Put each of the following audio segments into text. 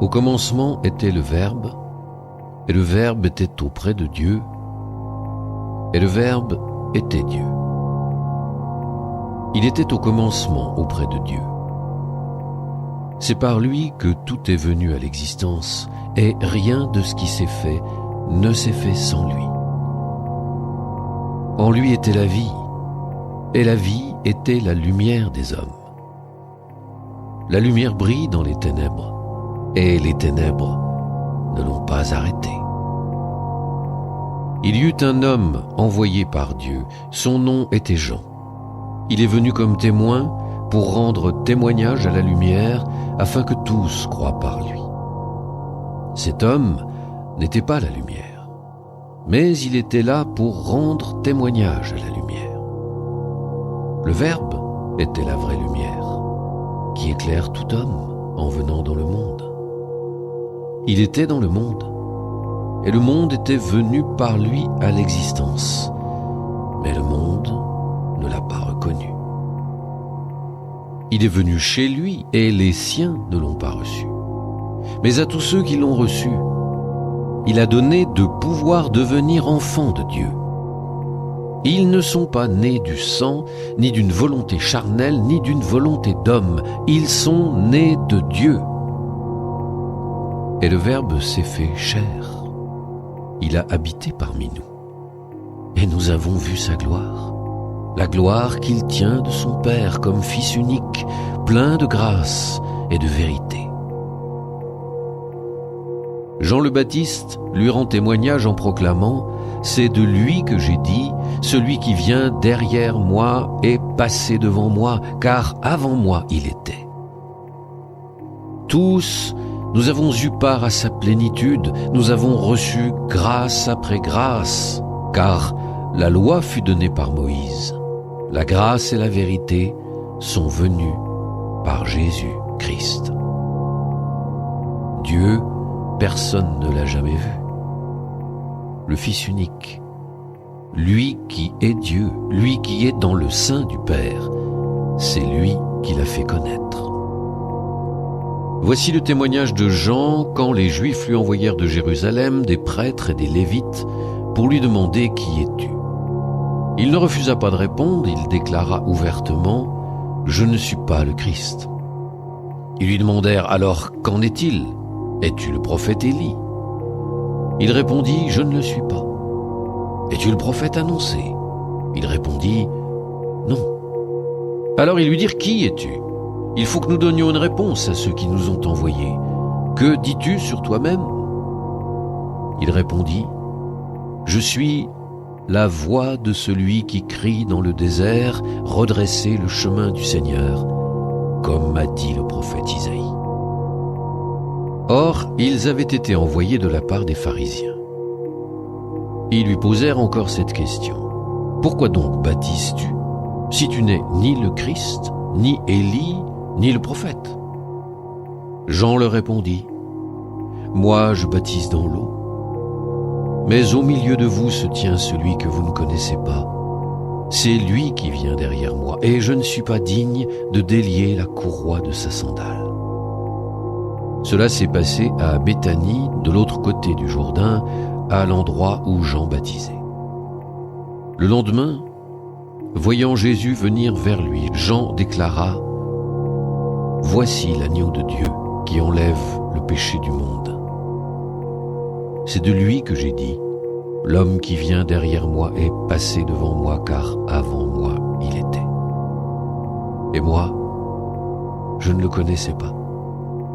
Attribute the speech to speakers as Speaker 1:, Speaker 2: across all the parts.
Speaker 1: Au commencement était le Verbe, et le Verbe était auprès de Dieu, et le Verbe était Dieu. Il était au commencement auprès de Dieu. C'est par lui que tout est venu à l'existence, et rien de ce qui s'est fait ne s'est fait sans lui. En lui était la vie, et la vie était la lumière des hommes. La lumière brille dans les ténèbres, et les ténèbres ne l'ont pas arrêté. Il y eut un homme envoyé par Dieu, son nom était Jean. Il est venu comme témoin pour rendre témoignage à la lumière, afin que tous croient par lui. Cet homme n'était pas la lumière, mais il était là pour rendre témoignage à la lumière. Le Verbe était la vraie lumière, qui éclaire tout homme en venant dans le monde. Il était dans le monde, et le monde était venu par lui à l'existence, mais le monde ne l'a pas reconnu. Il est venu chez lui, et les siens ne l'ont pas reçu. Mais à tous ceux qui l'ont reçu, il a donné de pouvoir devenir enfants de Dieu. Ils ne sont pas nés du sang, ni d'une volonté charnelle, ni d'une volonté d'homme. Ils sont nés de Dieu. Et le Verbe s'est fait chair. Il a habité parmi nous. Et nous avons vu sa gloire. La gloire qu'il tient de son Père comme Fils unique, plein de grâce et de vérité. Jean le Baptiste lui rend témoignage en proclamant « C'est de lui que j'ai dit, celui qui vient derrière moi est passé devant moi, car avant moi il était. » Tous, nous avons eu part à sa plénitude, nous avons reçu grâce après grâce, car la loi fut donnée par Moïse. La grâce et la vérité sont venues par Jésus-Christ. Dieu, personne ne l'a jamais vu. Le Fils unique, lui qui est Dieu, lui qui est dans le sein du Père, c'est lui qui l'a fait connaître. Voici le témoignage de Jean quand les Juifs lui envoyèrent de Jérusalem des prêtres et des Lévites pour lui demander « Qui es-tu » Il ne refusa pas de répondre, il déclara ouvertement « Je ne suis pas le Christ ». Ils lui demandèrent « Alors, qu'en est-il ? Es-tu le prophète Élie ?» Il répondit « Je ne le suis pas. » « Es-tu le prophète annoncé ?» Il répondit « Non. » Alors ils lui dirent « Qui es-tu ? Il faut que nous donnions une réponse à ceux qui nous ont envoyés. Que dis-tu sur toi-même » Il répondit « Je suis la voix de celui qui crie dans le désert, redressez le chemin du Seigneur, comme m'a dit le prophète Isaïe. » Or, ils avaient été envoyés de la part des pharisiens. Ils lui posèrent encore cette question. « Pourquoi donc baptises-tu, si tu n'es ni le Christ, ni Élie, ni le prophète ?» Jean leur répondit, « Moi je baptise dans l'eau, mais au milieu de vous se tient celui que vous ne connaissez pas. C'est lui qui vient derrière moi, et je ne suis pas digne de délier la courroie de sa sandale. » Cela s'est passé à Béthanie, de l'autre côté du Jourdain, à l'endroit où Jean baptisait. Le lendemain, voyant Jésus venir vers lui, Jean déclara « Voici l'agneau de Dieu qui enlève le péché du monde. C'est de lui que j'ai dit « L'homme qui vient derrière moi est passé devant moi, car avant moi il était. » Et moi, je ne le connaissais pas.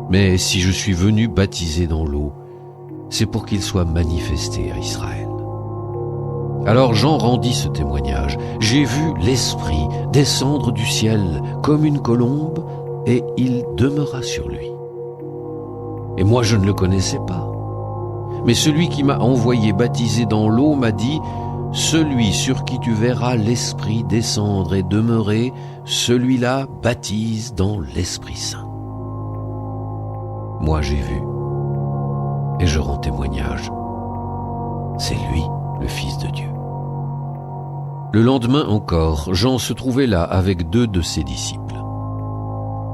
Speaker 1: Mais si je suis venu baptiser dans l'eau, c'est pour qu'il soit manifesté à Israël. Alors Jean rendit ce témoignage. J'ai vu l'Esprit descendre du ciel comme une colombe, et il demeura sur lui. Et moi je ne le connaissais pas. Mais celui qui m'a envoyé baptiser dans l'eau m'a dit « Celui sur qui tu verras l'Esprit descendre et demeurer, celui-là baptise dans l'Esprit Saint. » Moi j'ai vu, et je rends témoignage. C'est lui, le Fils de Dieu. Le lendemain encore, Jean se trouvait là avec 2 de ses disciples.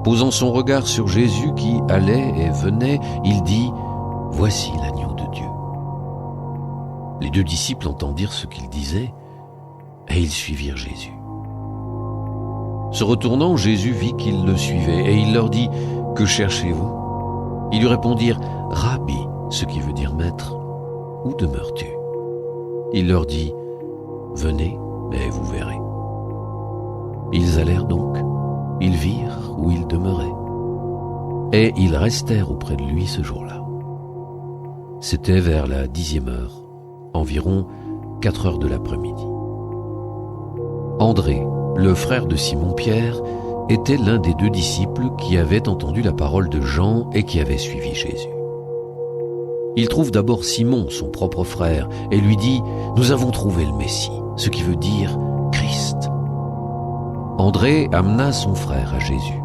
Speaker 1: Posant son regard sur Jésus qui allait et venait, il dit « Voici l'agneau de Dieu ». Les 2 disciples entendirent ce qu'il disait et ils suivirent Jésus. Se retournant, Jésus vit qu'ils le suivaient et il leur dit « Que cherchez-vous » Ils lui répondirent « Rabbi », ce qui veut dire maître, où demeures-tu ? Il leur dit « Venez et vous verrez ». Ils allèrent donc, ils virent où il demeurait, et ils restèrent auprès de lui ce jour-là. C'était vers la 10e heure, environ 4 heures de l'après-midi. André, le frère de Simon-Pierre, était l'un des 2 disciples qui avaient entendu la parole de Jean et qui avaient suivi Jésus. Il trouve d'abord Simon, son propre frère, et lui dit « Nous avons trouvé le Messie », ce qui veut dire « Christ ». André amena son frère à Jésus.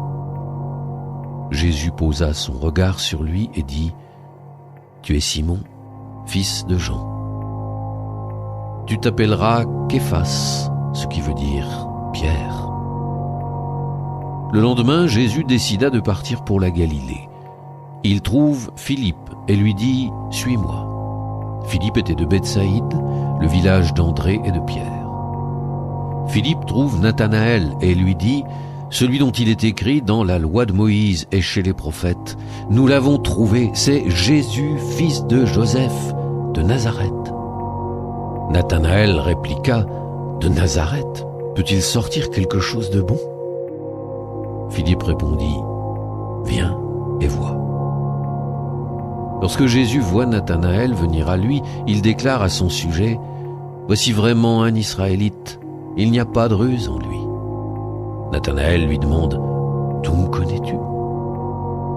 Speaker 1: Jésus posa son regard sur lui et dit « Tu es Simon, fils de Jean. Tu t'appelleras Képhas, ce qui veut dire Pierre. » Le lendemain, Jésus décida de partir pour la Galilée. Il trouve Philippe et lui dit « Suis-moi ». Philippe était de Bethsaïde, le village d'André et de Pierre. Philippe trouve Nathanaël et lui dit « Celui dont il est écrit dans la loi de Moïse et chez les prophètes, nous l'avons trouvé, c'est Jésus, fils de Joseph, de Nazareth. » Nathanaël répliqua « De Nazareth, peut-il sortir quelque chose de bon ?» Philippe répondit « Viens et vois. » Lorsque Jésus voit Nathanaël venir à lui, il déclare à son sujet « Voici vraiment un Israélite, il n'y a pas de ruse en lui. » Nathanaël lui demande « D'où me connais-tu »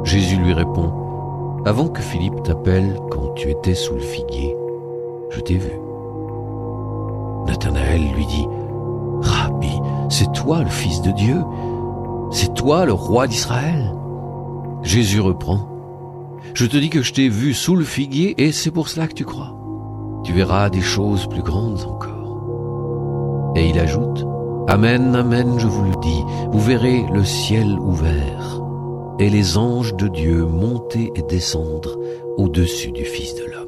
Speaker 1: Jésus lui répond « Avant que Philippe t'appelle, quand tu étais sous le figuier, je t'ai vu. » Nathanaël lui dit « Rabbi, c'est toi le Fils de Dieu, c'est toi le roi d'Israël. » Jésus reprend « Je te dis que je t'ai vu sous le figuier et c'est pour cela que tu crois. Tu verras des choses plus grandes encore. » Et il ajoute « Amen, amen, je vous le dis, vous verrez le ciel ouvert et les anges de Dieu monter et descendre au-dessus du Fils de l'homme. »